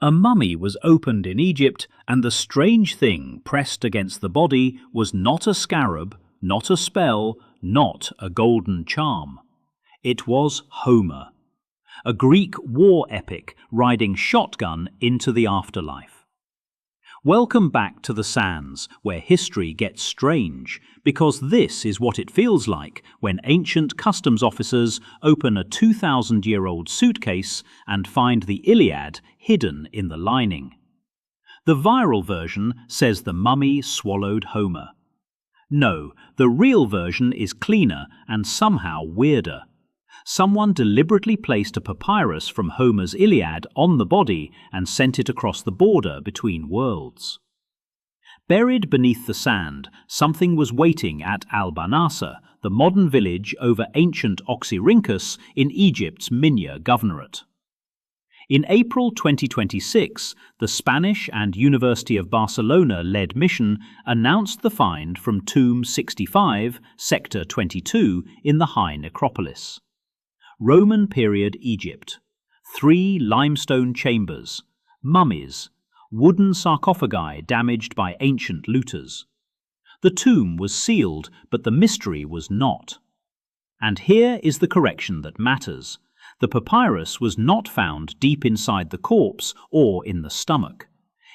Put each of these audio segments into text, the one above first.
A mummy was opened in Egypt, and the strange thing pressed against the body was not a scarab, not a spell, not a golden charm. It was Homer, a Greek war epic riding shotgun into the afterlife. Welcome back to the sands, where history gets strange, because this is what it feels like when ancient customs officers open a 2,000-year-old suitcase and find the Iliad hidden in the lining. The viral version says the mummy swallowed Homer. No, the real version is cleaner and somehow weirder. Someone deliberately placed a papyrus from Homer's Iliad on the body and sent it across the border between worlds. Buried beneath the sand, something was waiting at Al-Bahnasa, the modern village over ancient Oxyrhynchus in Egypt's Minya Governorate. In April 2026, the Spanish and University of Barcelona-led mission announced the find from Tomb 65, Sector 22 in the High Necropolis. Roman period Egypt. 3 limestone chambers, mummies, wooden sarcophagi damaged by ancient looters. The tomb was sealed, but the mystery was not. And here is the correction that matters. The papyrus was not found deep inside the corpse or in the stomach.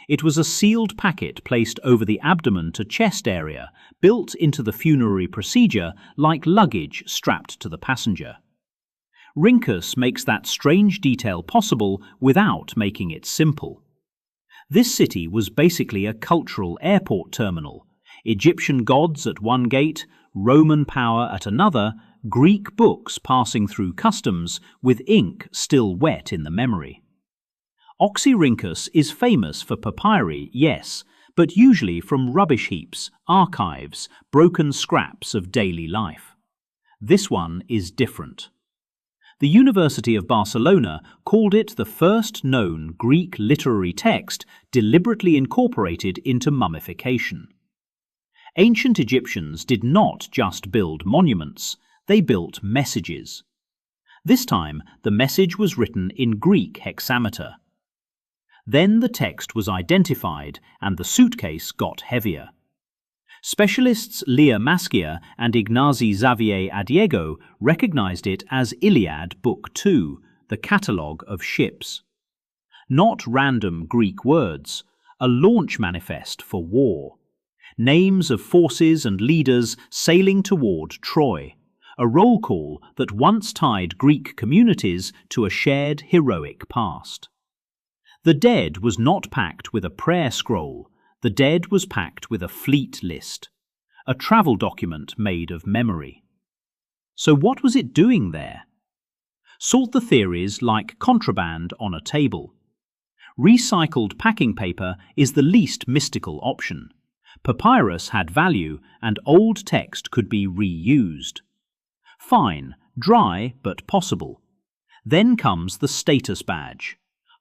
It was a sealed packet placed over the abdomen to chest area, built into the funerary procedure like luggage strapped to the passenger. Rhynchus makes that strange detail possible without making it simple. This city was basically a cultural airport terminal. Egyptian gods at one gate, Roman power at another, Greek books passing through customs with ink still wet in the memory. Oxyrhynchus is famous for papyri, yes, but usually from rubbish heaps, archives, broken scraps of daily life. This one is different. The University of Barcelona called it the first known Greek literary text deliberately incorporated into mummification. Ancient Egyptians did not just build monuments, they built messages. This time, the message was written in Greek hexameter. Then the text was identified and the suitcase got heavier. Specialists Leah Maskia and Ignazi Xavier Adiego recognized it as Iliad Book 2, the Catalogue of Ships. Not random Greek words, a launch manifest for war. Names of forces and leaders sailing toward Troy, a roll call that once tied Greek communities to a shared heroic past. The dead was not packed with a prayer scroll. The dead was packed with a fleet list, a travel document made of memory. So what was it doing there? Sort the theories like contraband on a table. Recycled packing paper is the least mystical option. Papyrus had value and old text could be reused. Fine, dry but possible. Then comes the status badge.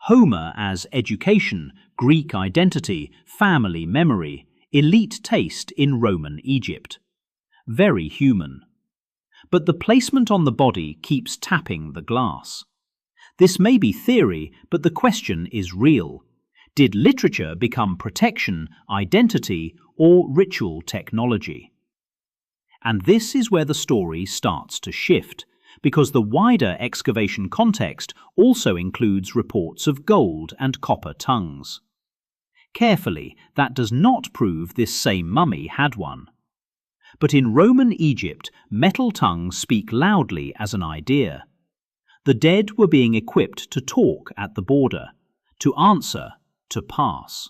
Homer as education, Greek identity, family memory, elite taste in Roman Egypt. Very human. But the placement on the body keeps tapping the glass. This may be theory, but the question is real. Did literature become protection, identity, or ritual technology? And this is where the story starts to shift, because the wider excavation context also includes reports of gold and copper tongues. Carefully, that does not prove this same mummy had one. But in Roman Egypt, metal tongues speak loudly as an idea. The dead were being equipped to talk at the border, to answer, to pass.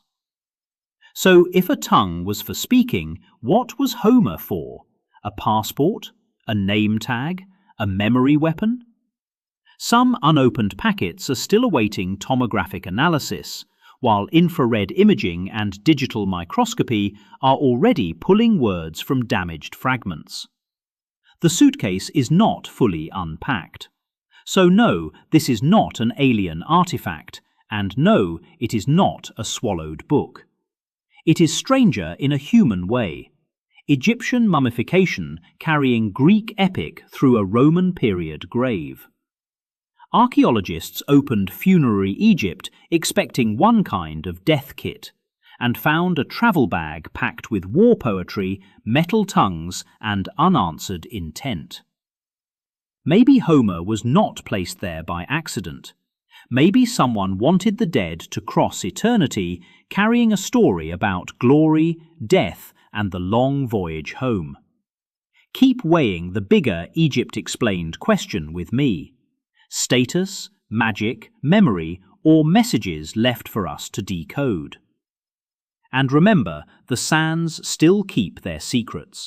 So if a tongue was for speaking, what was Homer for? A passport? A name tag? A memory weapon? Some unopened packets are still awaiting tomographic analysis, while infrared imaging and digital microscopy are already pulling words from damaged fragments. The suitcase is not fully unpacked. So no, this is not an alien artifact, and no, it is not a swallowed book. It is stranger in a human way. Egyptian mummification carrying Greek epic through a Roman period grave. Archaeologists opened funerary Egypt expecting one kind of death kit and found a travel bag packed with war poetry, metal tongues, and unanswered intent. Maybe Homer was not placed there by accident. Maybe someone wanted the dead to cross eternity, carrying a story about glory, death, and the long voyage home. Keep weighing the bigger Egypt Explained question with me. Status, magic, memory, or messages left for us to decode. And remember, the sands still keep their secrets.